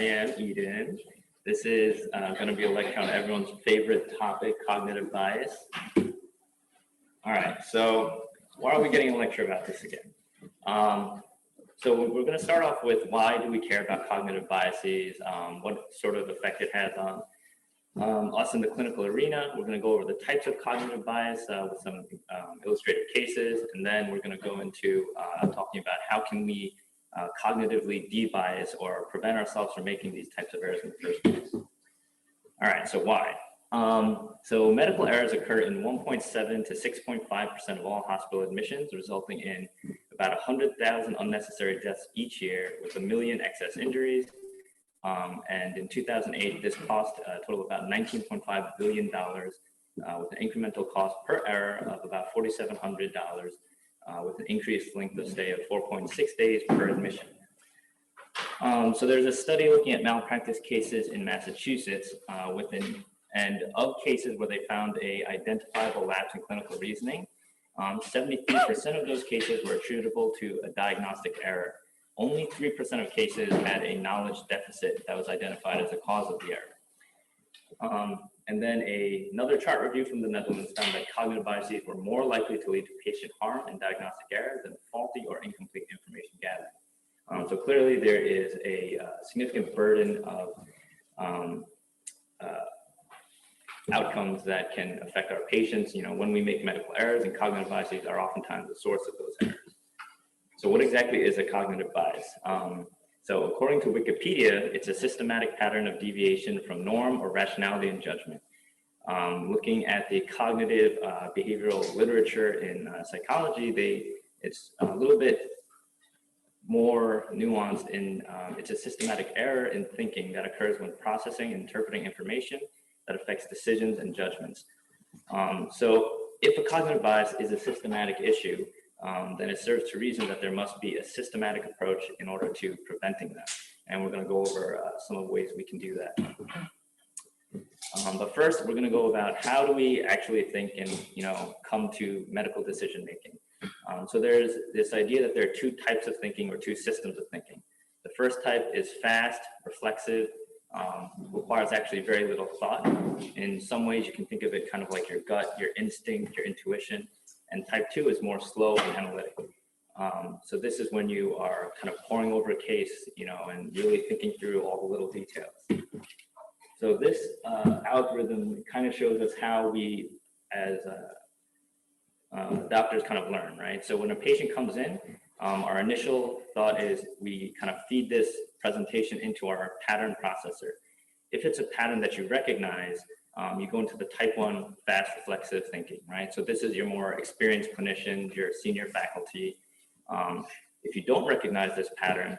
am Eden. This is going to be a lecture on everyone's favorite topic, cognitive bias. All right, so why are we getting a lecture about this again? So we're going to start off with why do we care about cognitive biases, what sort of effect it has on us in the clinical arena. We're going to go over the types of cognitive bias with some illustrated cases, and then we're going to go into talking about how can we cognitively de-bias or prevent ourselves from making these types of errors in the first place. All right, so why? So medical errors occur in 1.7 to 6.5% of all hospital admissions, resulting in about 100,000 unnecessary deaths each year with 1 million excess injuries. And in 2008, this cost a total of about $19.5 billion with an incremental cost per error of about $4,700 with an increased length of stay of 4.6 days per admission. So there's a study looking at malpractice cases in Massachusetts and of cases where they found a identifiable lapse in clinical reasoning, 73% of those cases were attributable to a diagnostic error. Only 3% of cases had a knowledge deficit that was identified as a cause of the error. And then another chart review from the Netherlands found that cognitive biases were more likely to lead to patient harm and diagnostic errors than faulty or incomplete information gathering. So clearly there is a significant burden of outcomes that can affect our patients, when we make medical errors, and cognitive biases are oftentimes the source of those errors. So what exactly is a cognitive bias? So according to Wikipedia, it's a systematic pattern of deviation from norm or rationality and judgment. Looking at the cognitive behavioral literature in psychology, it's a little bit more nuanced in it's a systematic error in thinking that occurs when processing and interpreting information that affects decisions and judgments. So if a cognitive bias is a systematic issue, then it serves to reason that there must be a systematic approach in order to preventing them. And we're going to go over some of the ways we can do that. But first, we're going to go about how do we actually think and come to medical decision making. So there's this idea that there are two types of thinking or two systems of thinking. The first type is fast, reflexive, requires actually very little thought. In some ways, you can think of it kind of like your gut, your instinct, your intuition. And type 2 is more slow and analytic. So this is when you are kind of poring over a case, and really thinking through all the little details. So this algorithm kind of shows us how we, as doctors, kind of learn, right? So when a patient comes in, our initial thought is we kind of feed this presentation into our pattern processor. If it's a pattern that you recognize, you go into the type 1 fast reflexive thinking, right? So this is your more experienced clinicians, your senior faculty. If you don't recognize this pattern,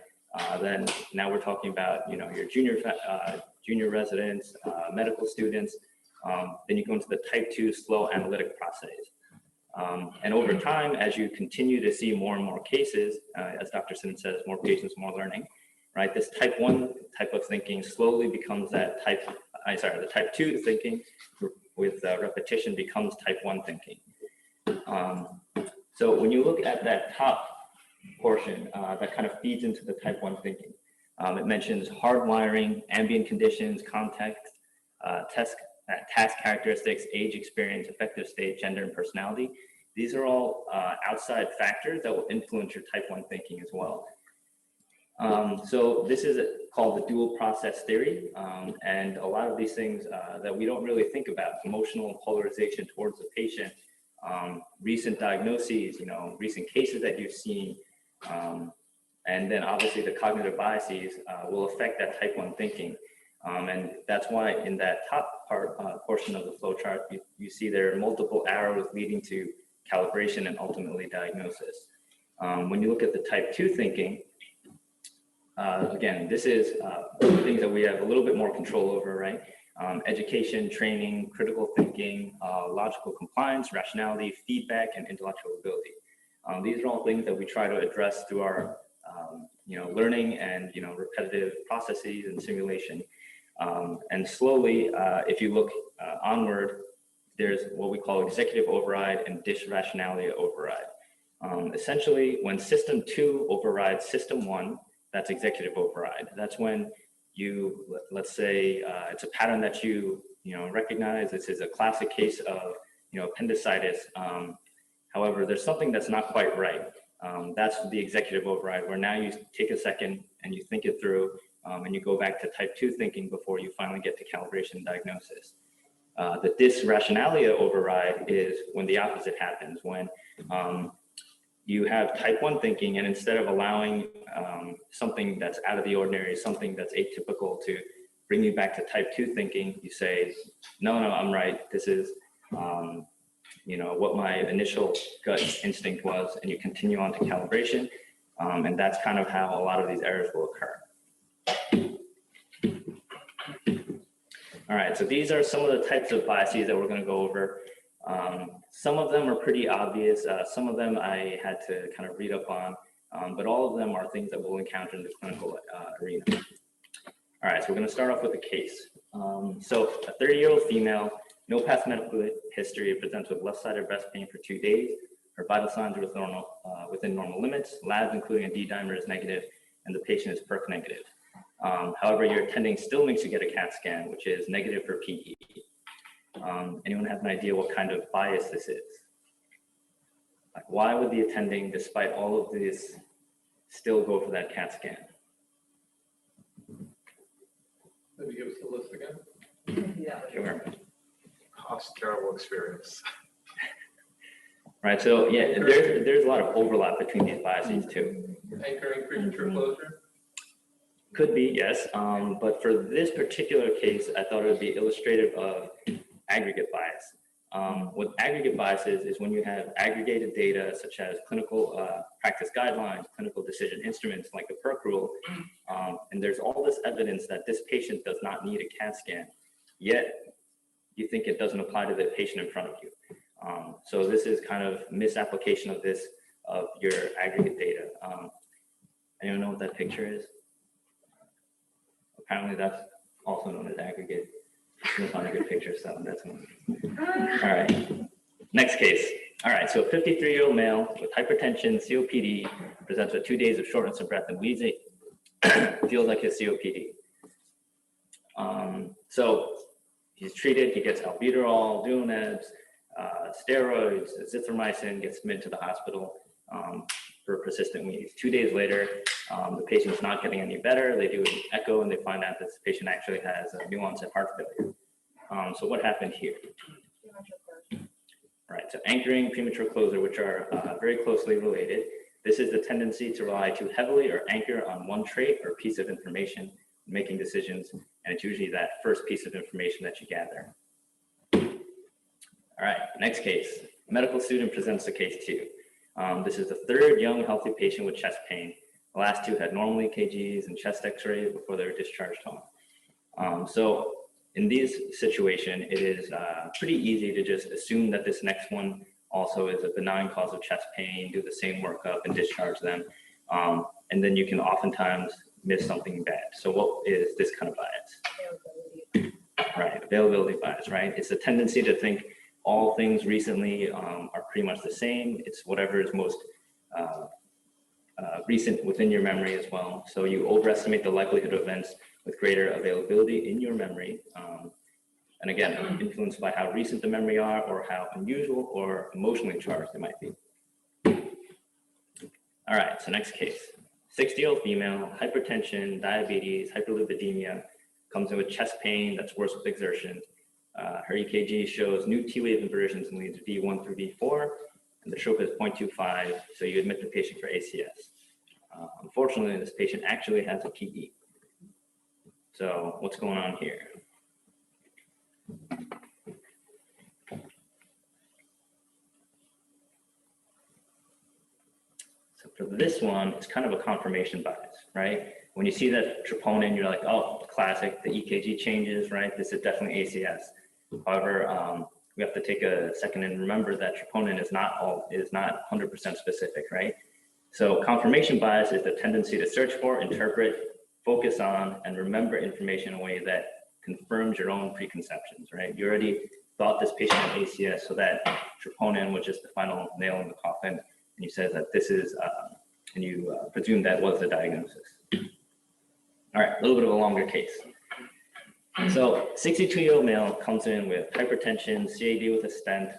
then now we're talking about, your junior residents, medical students. Then you go into the type 2 slow analytic process. And over time, as you continue to see more and more cases, as Dr. Simmons says, more patients, more learning, right? This type 1 type of thinking slowly becomes that the type 2 thinking with repetition becomes type 1 thinking. So when you look at that top portion, that kind of feeds into the type 1 thinking. It mentions hardwiring, ambient conditions, context, task characteristics, age, experience, affective state, gender, and personality. These are all outside factors that will influence your type 1 thinking as well. So this is called the dual process theory, and a lot of these things that we don't really think about, emotional polarization towards the patient, recent diagnoses, recent cases that you've seen, and then obviously the cognitive biases will affect that type 1 thinking. And that's why in that top portion of the flowchart, you see there are multiple arrows leading to calibration and ultimately diagnosis. When you look at the type 2 thinking, again, this is things that we have a little bit more control over, right? Education, training, critical thinking, logical compliance, rationality, feedback, and intellectual ability. These are all things that we try to address through our learning and repetitive processes and simulation. And slowly, if you look onward, there's what we call executive override and disrationality override. Essentially, when system 2 overrides system 1, that's executive override. That's when let's say it's a pattern that you recognize. This is a classic case of appendicitis. However, there's something that's not quite right. That's the executive override, where now you take a second and you think it through, and you go back to type 2 thinking before you finally get to calibration diagnosis. The dysrationalia override is when the opposite happens, when you have type 1 thinking, and instead of allowing something that's out of the ordinary, something that's atypical to bring you back to type 2 thinking, you say, no, I'm right. This is what my initial gut instinct was, and you continue on to calibration. And that's kind of how a lot of these errors will occur. All right, so these are some of the types of biases that we're going to go over. Some of them are pretty obvious. Some of them I had to kind of read up on, but all of them are things that we'll encounter in the clinical arena. All right, so we're going to start off with a case. So a 30-year-old female, no past medical history, presents with left-sided breast pain for 2 days. Her vital signs are within normal limits. Labs, including a D dimer, is negative, and the patient is PERC negative. However, your attending still makes you get a CAT scan, which is negative for PE. Anyone have an idea what kind of bias this is? Like, why would the attending, despite all of this, still go for that CAT scan? Maybe give us the list again. Yeah, sure. Cost, terrible experience. Right, so yeah, there's a lot of overlap between these biases too. Anchoring premature closure? Could be, yes. But for this particular case, I thought it would be illustrative of aggregate bias. What aggregate bias is when you have aggregated data such as clinical practice guidelines, clinical decision instruments like the PERC rule, and there's all this evidence that this patient does not need a CAT scan, yet you think it doesn't apply to the patient in front of you. So this is kind of misapplication of your aggregate data. Anyone know what that picture is? Apparently that's also known as aggregate. It's not a good picture, so that's one. All right, next case. All right, so a 53-year-old male with hypertension, COPD, presents with 2 days of shortness of breath and wheezing, feels like his COPD. So he's treated, he gets albuterol, Dunebs, steroids, azithromycin, gets admitted to the hospital for persistent wheeze. 2 days later, the patient's not getting any better. They do an echo and they find out this patient actually has a new onset heart failure. So what happened here? Right, so anchoring, premature closure, which are very closely related. This is the tendency to rely too heavily or anchor on one trait or piece of information when making decisions, and it's usually that first piece of information that you gather. All right, next case. A medical student presents the case 2. This is the third young healthy patient with chest pain. The last 2 had normal EKGs and chest x-rays before they were discharged home. So in this situation, it is pretty easy to just assume that this next one also is a benign cause of chest pain, do the same workup and discharge them. And then you can oftentimes miss something bad. So what is this kind of bias? Right, availability bias, right? It's a tendency to think all things recently are pretty much the same. It's whatever is most recent within your memory as well. So you overestimate the likelihood of events with greater availability in your memory. And again, influenced by how recent the memory are or how unusual or emotionally charged they might be. All right, so next case. 60-year-old female, hypertension, diabetes, hyperlipidemia, comes in with chest pain that's worse with exertion. Her EKG shows new T-wave inversions in leads V1 through V4, and the trope is 0.25, so you admit the patient for ACS. Unfortunately, this patient actually has a PE. So what's going on here? So for this one, it's kind of a confirmation bias, right? When you see that troponin, you're like, oh, classic, the EKG changes, right? This is definitely ACS. However, we have to take a second and remember that troponin is not 100% specific, right? So confirmation bias is the tendency to search for, interpret, focus on, and remember information in a way that confirms your own preconceptions, right? You already thought this patient had ACS, so that troponin was just the final nail in the coffin, and you said that this is, and you presume that was the diagnosis. All right, a little bit of a longer case. So 62-year-old male comes in with hypertension, CAD with a stent,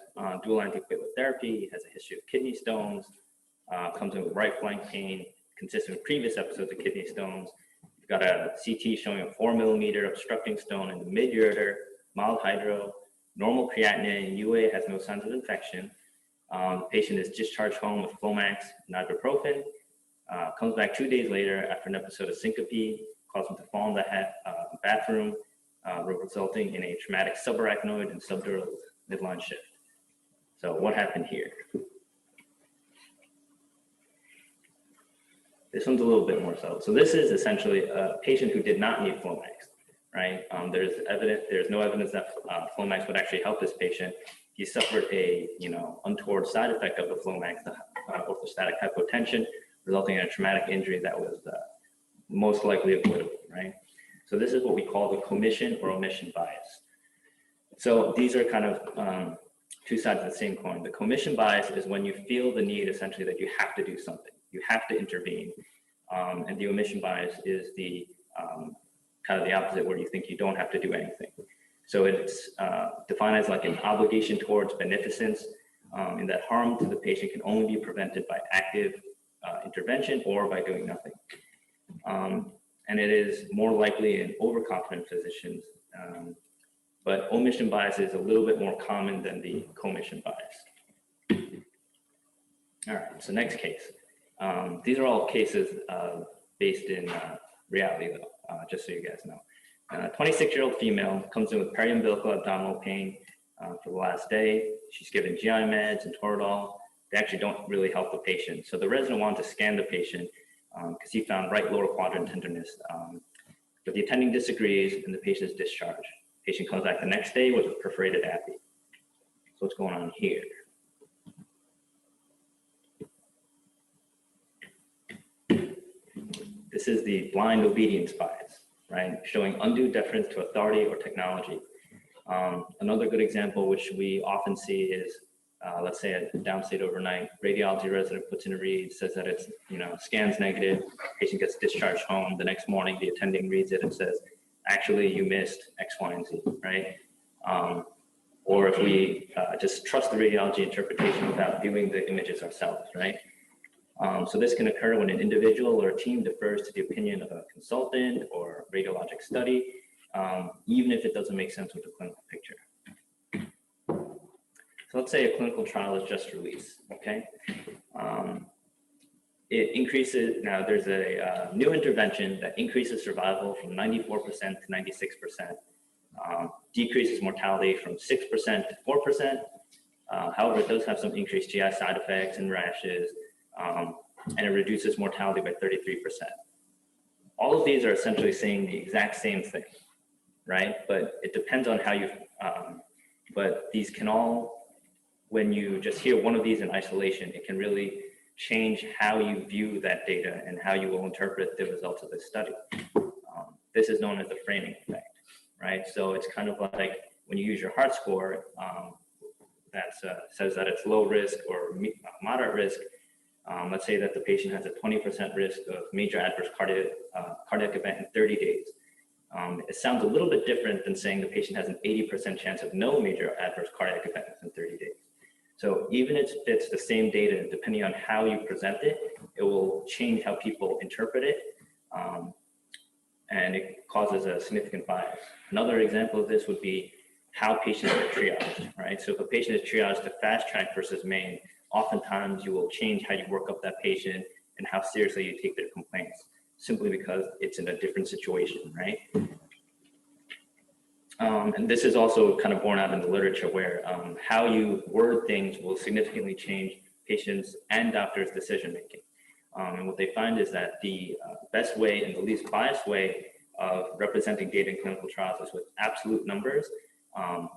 dual antiplatelet therapy, has a history of kidney stones, comes in with right flank pain, consistent with previous episodes of kidney stones. We've got a CT showing a 4-millimeter obstructing stone in the mid-ureter, mild hydro, normal creatinine, UA has no signs of infection. The patient is discharged home with Flomax and ibuprofen, comes back 2 days later after an episode of syncope, caused him to fall in the bathroom, resulting in a traumatic subarachnoid and subdural midline shift. So what happened here? This one's a little bit more subtle. So this is essentially a patient who did not need Flomax, right? There's no evidence that Flomax would actually help this patient. He suffered a untoward side effect of the Flomax, the orthostatic hypotension, resulting in a traumatic injury that was most likely avoidable, right? So this is what we call the commission or omission bias. So these are kind of two sides of the same coin. The commission bias is when you feel the need essentially that you have to do something, you have to intervene. And the omission bias is the kind of the opposite, where you think you don't have to do anything. So it's defined as like an obligation towards beneficence, in that harm to the patient can only be prevented by active intervention or by doing nothing. And it is more likely in overconfident physicians, but omission bias is a little bit more common than the commission bias. All right, so next case. These are all cases based in reality, though, just so you guys know. 26-year-old female comes in with periumbilical abdominal pain for the last day. She's given GI meds and Toradol. They actually don't really help the patient. So the resident wanted to scan the patient because he found right lower quadrant tenderness. But the attending disagrees and the patient is discharged. Patient comes back the next day with a perforated appy. So what's going on here? This is the blind obedience bias, right? Showing undue deference to authority or technology. Another good example, which we often see, is let's say a downstate overnight, radiology resident puts in a read, says that it's, scans negative, patient gets discharged home. The next morning, the attending reads it and says, actually, you missed X, Y, and Z, right? Or if we just trust the radiology interpretation without viewing the images ourselves, right? So this can occur when an individual or a team defers to the opinion of a consultant or radiologic study, even if it doesn't make sense with the clinical picture. So let's say a clinical trial is just released, okay? It increases, now there's a new intervention that increases survival from 94% to 96%, decreases mortality from 6% to 4%. However, it does have some increased GI side effects and rashes, and it reduces mortality by 33%. All of these are essentially saying the exact same thing, right? But it depends on how you, but these can all, when you just hear one of these in isolation, it can really change how you view that data and how you will interpret the results of this study. This is known as the framing effect, right? So it's kind of like when you use your heart score, that says that it's low risk or moderate risk. Let's say that the patient has a 20% risk of major adverse cardiac event in 30 days. It sounds a little bit different than saying the patient has an 80% chance of no major adverse cardiac event within 30 days. So even if it's the same data, depending on how you present it, it will change how people interpret it, and it causes a significant bias. Another example of this would be how patients are triaged, right? So if a patient is triaged to fast track versus main, oftentimes you will change how you work up that patient and how seriously you take their complaints, simply because it's in a different situation, right? And this is also kind of borne out in the literature, where how you word things will significantly change patients' and doctors' decision-making. And what they find is that the best way and the least biased way of representing data in clinical trials is with absolute numbers,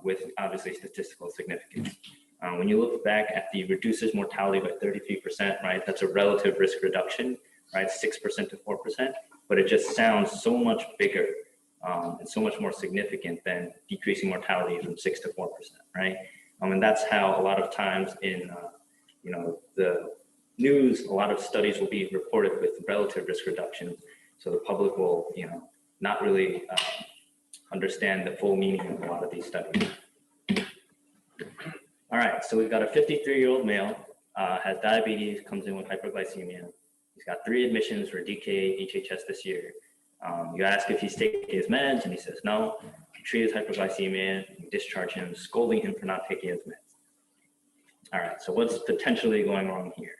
with obviously statistical significance. When you look back at the reduces mortality by 33%, right, that's a relative risk reduction, right, 6% to 4%, but it just sounds so much bigger and so much more significant than decreasing mortality from 6 to 4%, right? And that's how a lot of times in the news, a lot of studies will be reported with relative risk reduction, So the public will, not really understand the full meaning of a lot of these studies. All right, so we've got a 53-year-old male, has diabetes, comes in with hyperglycemia. He's got 3 admissions for DK, HHS this year. You ask if he's taking his meds, and he says no. You treat his hyperglycemia, you discharge him, scolding him for not taking his meds. All right, so what's potentially going wrong here?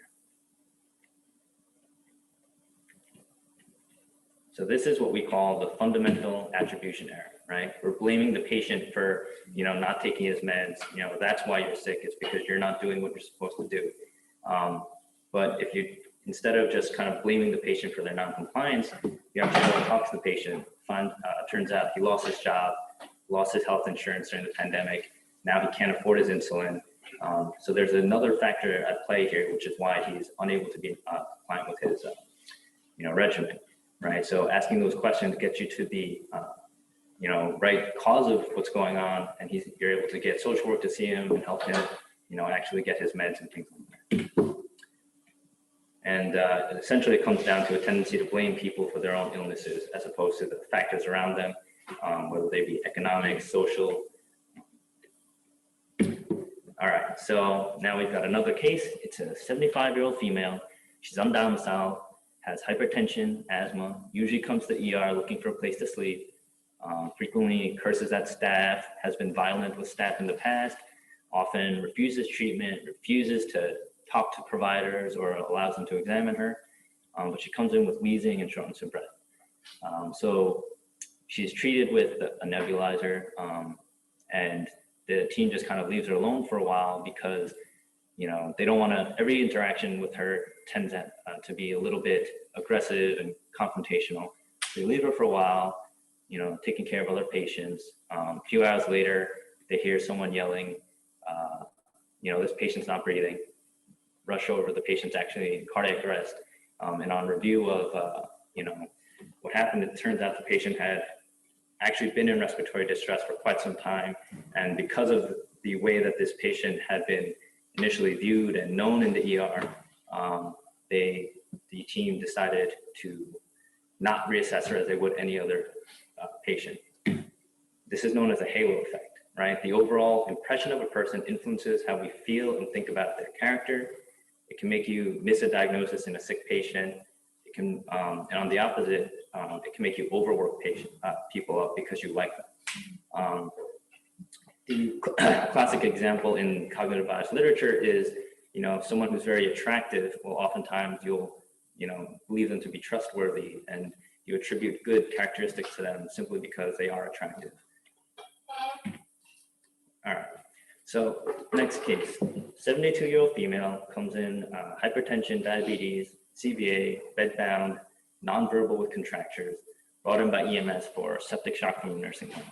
So this is what we call the fundamental attribution error, right? We're blaming the patient for, not taking his meds. That's why you're sick. It's because you're not doing what you're supposed to do. But if you, instead of just kind of blaming the patient for their non-compliance, you have to go and talk to the patient. Turns out he lost his job, lost his health insurance during the pandemic. Now he can't afford his insulin. So there's another factor at play here, which is why he's unable to be compliant with his, regimen. Right. So asking those questions gets you to the, right cause of what's going on, and you're able to get social work to see him and help him, actually get his meds and things like that. And essentially, it comes down to a tendency to blame people for their own illnesses as opposed to the factors around them, whether they be economic, social. All right. So now we've got another case. It's a 75-year-old female. She's undomiciled, has hypertension, asthma, usually comes to the ER looking for a place to sleep, frequently curses at staff, has been violent with staff in the past, often refuses treatment, refuses to talk to providers or allows them to examine her, but she comes in with wheezing and shortness of breath. So she's treated with a nebulizer, and the team just kind of leaves her alone for a while because they don't want to, every interaction with her tends to be a little bit aggressive and confrontational. They leave her for a while, taking care of other patients. A few hours later, they hear someone yelling, this patient's not breathing. Rush over, the patient's actually in cardiac arrest. And on review of, what happened, it turns out the patient had actually been in respiratory distress for quite some time. And because of the way that this patient had been initially viewed and known in the ER, the team decided to not reassess her as they would any other patient. This is known as a halo effect, right? The overall impression of a person influences how we feel and think about their character. It can make you miss a diagnosis in a sick patient. It can, and on the opposite, it can make you overwork people up because you like them. The classic example in cognitive bias literature is, someone who's very attractive, well, oftentimes you'll, believe them to be trustworthy, and you attribute good characteristics to them simply because they are attractive. All right, so next case, 72-year-old female comes in, hypertension, diabetes, CVA, bedbound, nonverbal with contractures, brought in by EMS for septic shock from a nursing home.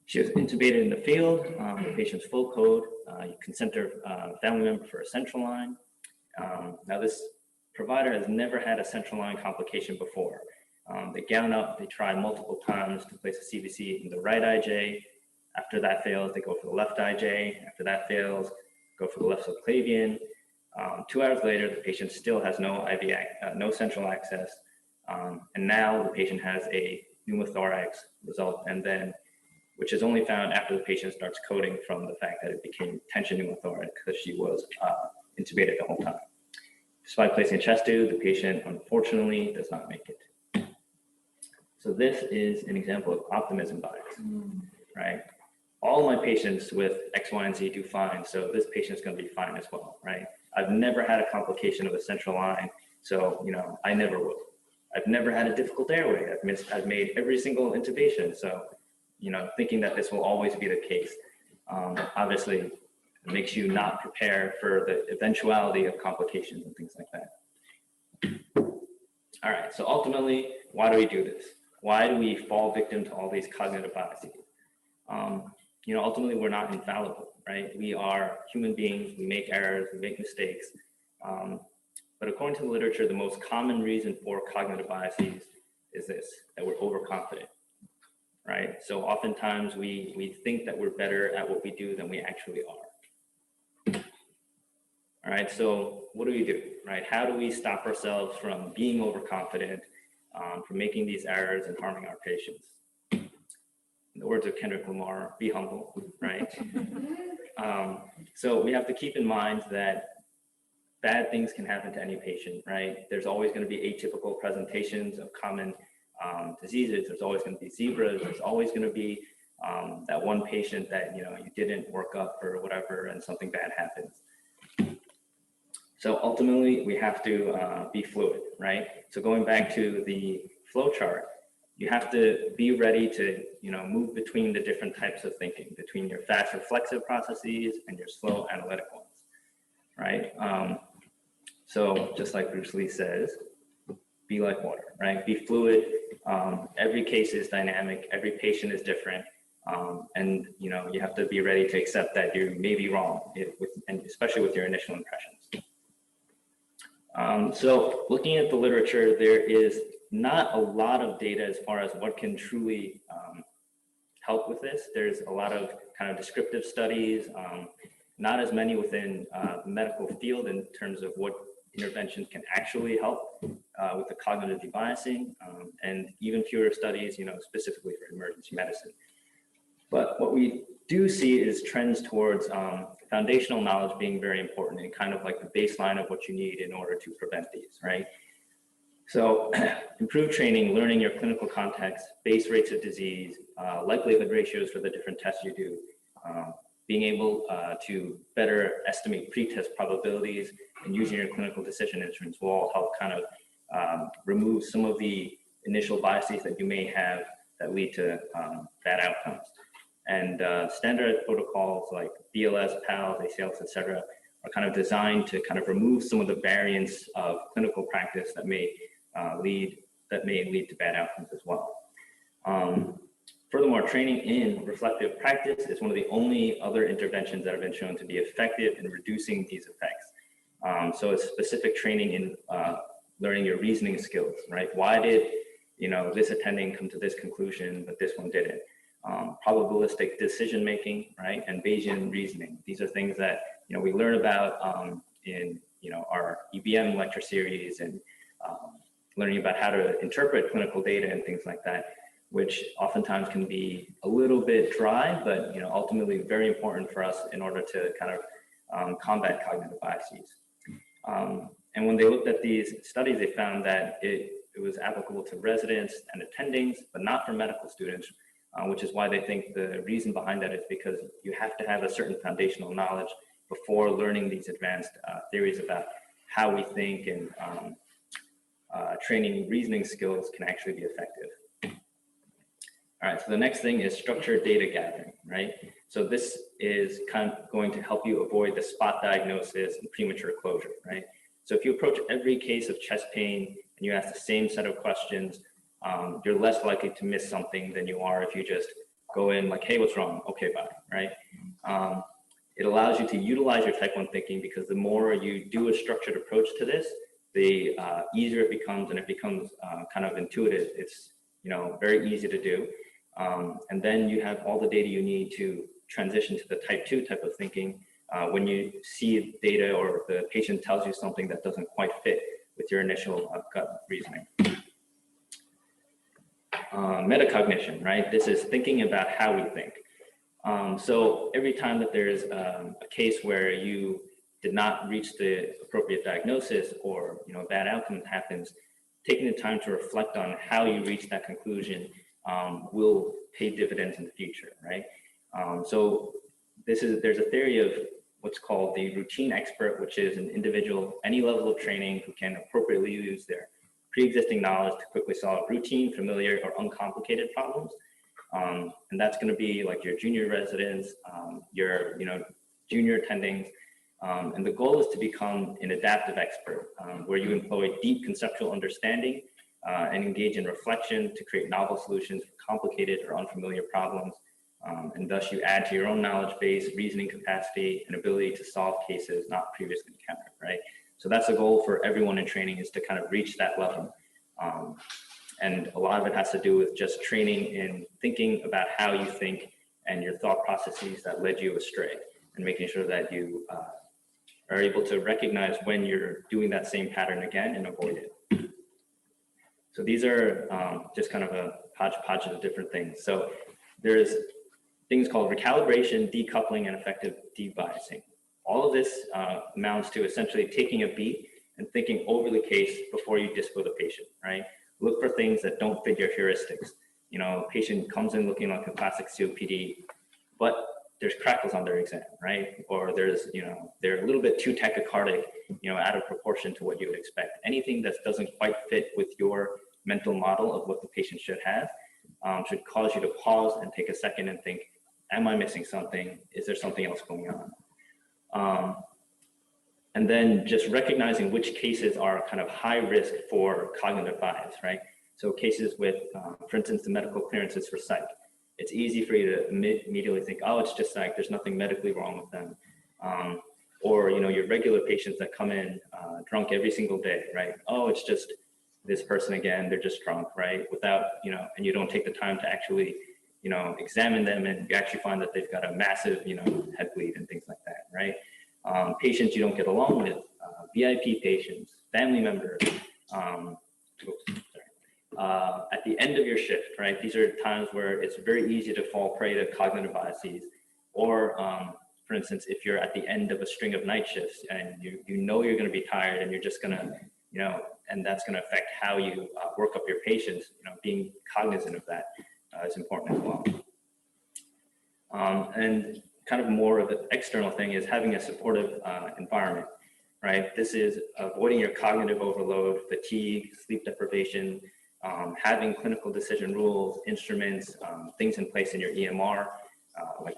She was intubated in the field, the patient's full code. You consent her family member for a central line. Now this provider has never had a central line complication before. They gown up, they try multiple times to place a CVC in the right IJ. After that fails, they go for the left IJ. After that fails, go for the left subclavian. 2 hours later, the patient still has no IV, no central access. And now the patient has a pneumothorax result, and then, which is only found after the patient starts coding from the fact that it became tension pneumothorax because she was intubated the whole time. Despite placing a chest tube, the patient unfortunately does not make it. So this is an example of optimism bias, right? All my patients with X, Y, and Z do fine, so this patient's going to be fine as well, right? I've never had a complication of a central line, so I never will. I've never had a difficult airway. I've made every single intubation, so thinking that this will always be the case, obviously it makes you not prepare for the eventuality of complications and things like that. All right, so ultimately, why do we do this? Why do we fall victim to all these cognitive biases? Ultimately, we're not infallible, right? We are human beings, we make errors, we make mistakes. But according to the literature, the most common reason for cognitive biases is this, that we're overconfident, right? So oftentimes we think that we're better at what we do than we actually are. All right, so what do we do, right? How do we stop ourselves from being overconfident from making these errors and harming our patients. In the words of Kendrick Lamar, be humble, right? So we have to keep in mind that bad things can happen to any patient, right? There's always going to be atypical presentations of common diseases. There's always going to be zebras. There's always going to be that one patient that you didn't work up or whatever, and something bad happens. So ultimately, we have to be fluid, right? So going back to the flow chart, you have to be ready to move between the different types of thinking, between your fast reflexive processes and your slow analytic ones, right? So just like Bruce Lee says, be like water, right? Be fluid. Every case is dynamic. Every patient is different. And you have to be ready to accept that you may be wrong, and especially with your initial impressions. So looking at the literature, there is not a lot of data as far as what can truly help with this. There's a lot of kind of descriptive studies, not as many within the medical field in terms of what interventions can actually help with the cognitive debiasing, and even fewer studies, specifically for emergency medicine. But what we do see is trends towards foundational knowledge being very important and kind of like the baseline of what you need in order to prevent these, right? So improved training, learning your clinical context, base rates of disease, likelihood ratios for the different tests you do, being able to better estimate pre-test probabilities and using your clinical decision instruments will all help kind of remove some of the initial biases that you may have that lead to bad outcomes. And standard protocols like BLS, PALS, ACLS, et cetera, are kind of designed to kind of remove some of the variance of clinical practice that may lead to bad outcomes as well. Furthermore, training in reflective practice is one of the only other interventions that have been shown to be effective in reducing these effects. So it's specific training in learning your reasoning skills, right? Why did this attending come to this conclusion, but this one didn't? Probabilistic decision making, right? And Bayesian reasoning. These are things that we learn about in our EBM lecture series, and learning about how to interpret clinical data and things like that, which oftentimes can be a little bit dry, but ultimately very important for us in order to kind of combat cognitive biases. And when they looked at these studies, they found that it was applicable to residents and attendings, but not for medical students, which is why they think the reason behind that is because you have to have a certain foundational knowledge before learning these advanced theories about how we think, and training reasoning skills can actually be effective. All right, so the next thing is structured data gathering, right? So this is kind of going to help you avoid the spot diagnosis and premature closure, right? So if you approach every case of chest pain and you ask the same set of questions, you're less likely to miss something than you are if you just go in like, hey, what's wrong? Okay, bye, right? It allows you to utilize your type 1 thinking, because the more you do a structured approach to this, the easier it becomes, and it becomes kind of intuitive. It's very easy to do. And then you have all the data you need to transition to the type 2 type of thinking when you see data or the patient tells you something that doesn't quite fit with your initial gut reasoning. Metacognition, right? This is thinking about how we think. So every time that there's a case where you did not reach the appropriate diagnosis, or a bad outcome happens, taking the time to reflect on how you reach that conclusion will pay dividends in the future, right? So there's a theory of what's called the routine expert, which is an individual, any level of training, who can appropriately use their pre-existing knowledge to quickly solve routine, familiar, or uncomplicated problems. And that's going to be like your junior residents, your junior attendings. And the goal is to become an adaptive expert, where you employ deep conceptual understanding and engage in reflection to create novel solutions for complicated or unfamiliar problems. And thus you add to your own knowledge base, reasoning capacity, and ability to solve cases not previously encountered, right? So that's the goal for everyone in training, is to kind of reach that level. And a lot of it has to do with just training in thinking about how you think and your thought processes that led you astray, and making sure that you are able to recognize when you're doing that same pattern again and avoid it. So these are just kind of a hodgepodge of different things. So there's things called recalibration, decoupling, and effective debiasing. All of this amounts to essentially taking a beat and thinking over the case before you dispo the patient, right? Look for things that don't fit your heuristics. You know, patient comes in looking like a classic COPD, but there's crackles on their exam, right? Or there's, you know, they're a little bit too tachycardic, you know, out of proportion to what you would expect. Anything that doesn't quite fit with your mental model of what the patient should have should cause you to pause and take a second and think, am I missing something? Is there something else going on? And then just recognizing which cases are kind of high risk for cognitive bias, right? So cases with, for instance, the medical clearances for psych. It's easy for you to immediately think, oh, it's just psych, there's nothing medically wrong with them. Or, you know, your regular patients that come in drunk every single day, right? Oh, it's just this person again, they're just drunk, right? Without, you know, and you don't take the time to actually, you know, examine them, and you actually find that they've got a massive, you know, head bleed and things like that, right? Patients you don't get along with, VIP patients, family members, at the end of your shift, right? These are times where it's very easy to fall prey to cognitive biases. Or, for instance, if you're at the end of a string of night shifts and you know you're going to be tired and you're just going to, you know, and that's going to affect how you work up your patients, you know, being cognizant of that is important as well. And kind of more of an external thing is having a supportive environment, right? This is avoiding your cognitive overload, fatigue, sleep deprivation, having clinical decision rules, instruments, things in place in your EMR, like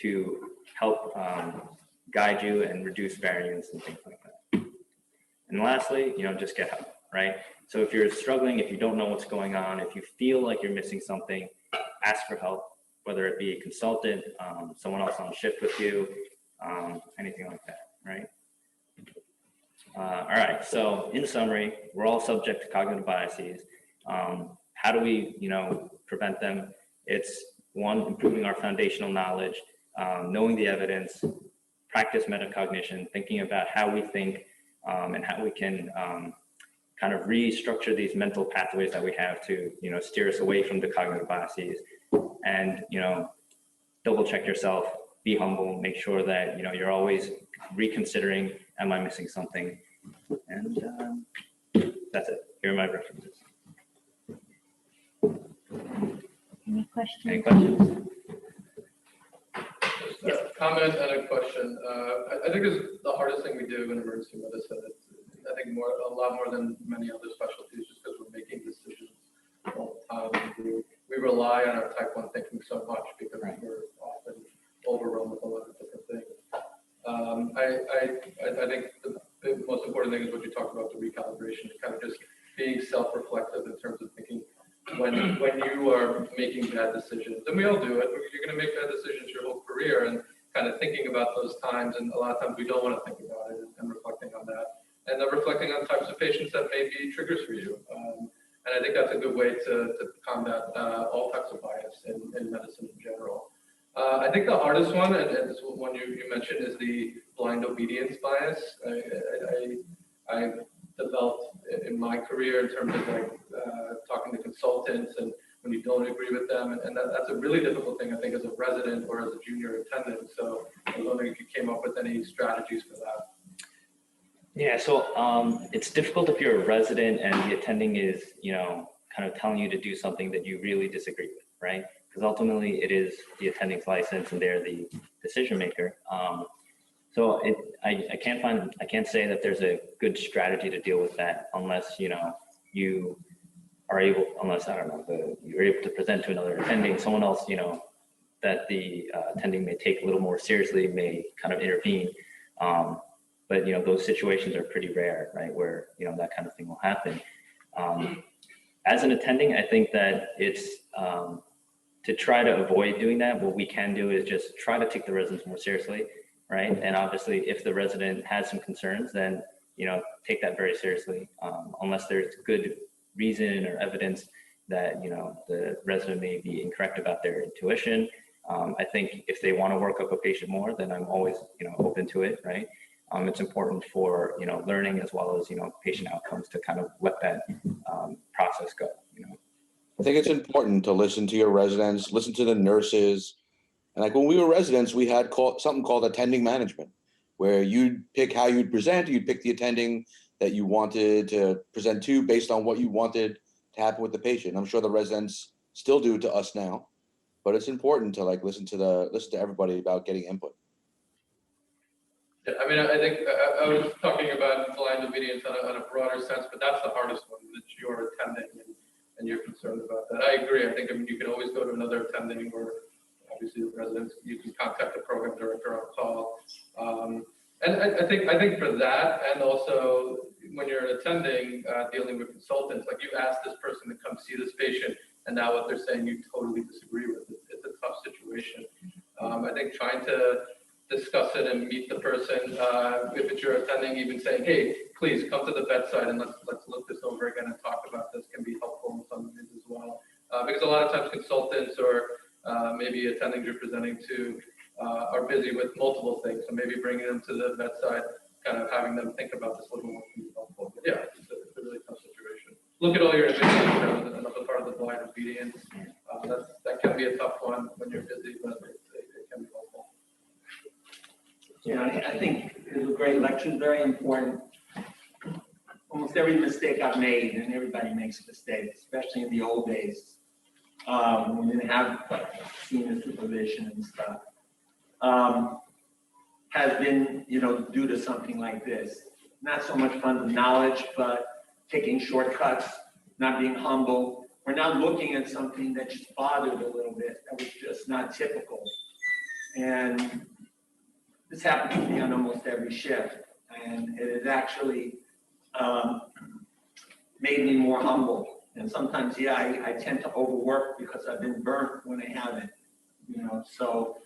to help guide you and reduce variance and things like that. And lastly, you know, just get help, right? So if you're struggling, if you don't know what's going on, if you feel like you're missing something, ask for help, whether it be a consultant, someone else on shift with you, anything like that, right? All right, so in summary, we're all subject to cognitive biases. How do we, you know, prevent them? It's one, improving our foundational knowledge, knowing the evidence, practice metacognition, thinking about how we think and how we can kind of restructure these mental pathways that we have to, you know, steer us away from the cognitive biases. And, you know, double check yourself, be humble, make sure that, you know, you're always reconsidering, am I missing something? And that's it. Here are my references. Any questions? Any questions? Just a comment and a question. I think it's the hardest thing we do in emergency medicine. I think a lot more than many other specialties, just because we're making decisions all the time. We rely on our type 1 thinking so much because we're often overrun with a lot of different things. I think the most important thing is what you talked about, the recalibration, kind of just being self-reflective in terms of thinking when you are making bad decisions, and we all do it, you're going to make bad decisions your whole career, and kind of thinking about those times, and a lot of times we don't want to think about it, and reflecting on that, and then reflecting on types of patients that may be triggers for you. And I think that's a good way to combat all types of bias in medicine in general. I think the hardest one, and this one you mentioned, is the blind obedience bias. I developed in my career in terms of like talking to consultants and when you don't agree with them, and that's a really difficult thing, I think, as a resident or as a junior attendant. So I was wondering if you came up with any strategies for that. Yeah, so it's difficult if you're a resident and the attending is, you know, kind of telling you to do something that you really disagree with, right? Because ultimately it is the attending's license and they're the decision maker. So I can't say that there's a good strategy to deal with that unless, you know, you are able, unless, I don't know, you're able to present to another attending, someone else, you know, that the attending may take a little more seriously, may kind of intervene. But, you know, those situations are pretty rare, right? Where, you know, that kind of thing will happen. As an attending, I think that it's to try to avoid doing that. What we can do is just try to take the residents more seriously, right? And obviously, if the resident has some concerns, then, you know, take that very seriously. Unless there's good reason or evidence that, you know, the resident may be incorrect about their intuition. I think if they want to work up a patient more, then I'm always, you know, open to it, right? It's important for, you know, learning as well as, you know, patient outcomes to kind of let that process process go, you know? I think it's important to listen to your residents, listen to the nurses. And like when we were residents, we had something called attending management, where you'd pick how you'd present, you'd pick the attending that you wanted to present to based on what you wanted to happen with the patient. I'm sure the residents still do to us now, but it's important to like listen to everybody about getting input. Yeah, I mean, I think I was talking about blind obedience on a broader sense, but that's the hardest one, that you're attending and you're concerned about that. I agree. I think, I mean, you can always go to another attending, or obviously the residents, you can contact the program director on call. And I think for that, and also when you're attending, dealing with consultants, like you asked this person to come see this patient, and now what they're saying you totally disagree with. It's a tough situation. I think trying to discuss it and meet the person, if it's your attending, even saying, hey, please come to the bedside and let's look this over again and talk about this, can be helpful in some ways as well. Because a lot of times consultants or maybe attendings you're presenting to are busy with multiple things. So maybe bringing them to the bedside, kind of having them think about this a little more can be helpful. But yeah, it's a really tough situation. Look at all your images, another part of the blind obedience. That can be a tough one when you're busy, but it can be helpful. Yeah, I think it was a great lecture, very important. Almost every mistake I've made, and everybody makes mistakes, especially in the old days, when we didn't have like senior supervision and stuff, has been, you know, due to something like this. Not so much from the knowledge, but taking shortcuts, not being humble. We're now looking at something that just bothered a little bit, that was just not typical. And this happens to me on almost every shift, and it has actually made me more humble. And sometimes, yeah, I tend to overwork because I've been burnt when I haven't, you know. So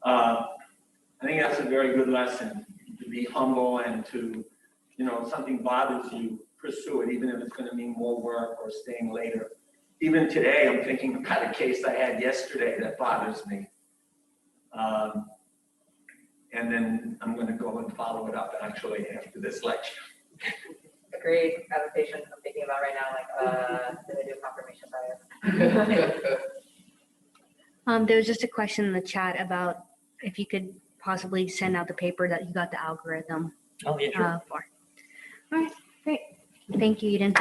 I think that's a very good lesson, to be humble and to, you know, if something bothers you, pursue it, even if it's going to mean more work or staying later. Even today, I'm thinking about a case I had yesterday that bothers me. And then I'm going to go and follow it up actually after this lecture. Agreed. I have a patient I'm thinking about right now, like, did I do confirmation bias? There was just a question in the chat about if you could possibly send out the paper that you got the algorithm Oh, yeah, sure. for. All right, great. Thank you, Eden.